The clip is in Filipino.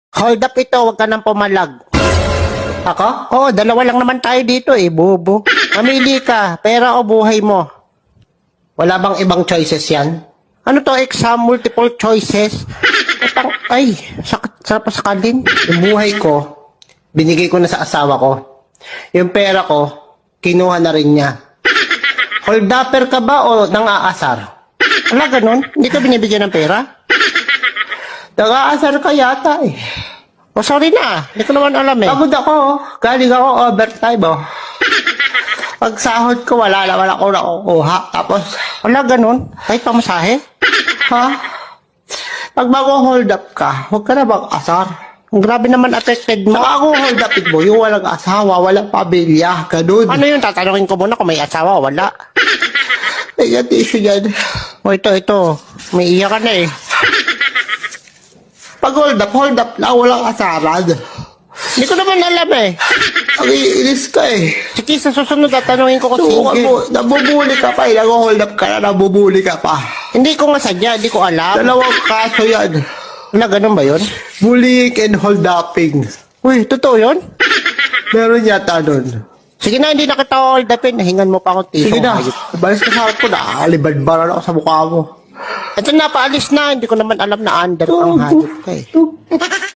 Hold up ito, wag ka nang pumalag. Ako? Oo, dalawa lang naman tayo dito eh, bobo. Mamili ka, pera o buhay mo. Wala bang ibang choices yan? Ano to, exam, multiple choices? Ay, sakit sa pasakalin. Yung buhay ko, binigay ko na sa asawa ko. Yung pera ko, kinuha na rin niya. Holdupper ka ba o nang-aasar? Wala ganun, hindi ka binibigyan ng pera? Nang-aasar ka yata eh. O sorry na, hindi ko naman alam eh. Pagod ako, galing ako overtime oh. Pag sahod ko, wala naman ako nakukuha. Tapos, Wala ganun, kahit pamasahe. ha? Pag mag-hold up ka, huwag ka na mag-asar. Ang grabe naman affected mo. Saka ako hold upin mo, yung walang asawa, walang pamilya, ganun. Ano yun, tatanungin ko muna kung may asawa o wala. May issue yan. O ito, may iyak ka na eh. Pag hold up lang, walang asaran. Hindi ko naman alam eh. Ang iinis ka eh. Sige, sa susunod tatanungin ko kung Sukan sige. mo, nabubuli ka pa eh. Nag-hold up ka na, nabubuli ka pa. Hindi ko nga sadya, hindi ko alam. Dalawang kaso yan. Wala ganun ba yun? Bullying and hold upping. Uy, totoo yun? Meron yata nun. Sige na, hindi na kita hold upin. Nahingan mo pa akong tito. Sige na, Hayop. balis ka sa akin ko, nakakaliban-baran ako sa mukha mo. Ito na, paalis na. Hindi ko naman alam na under ang hayop ka eh.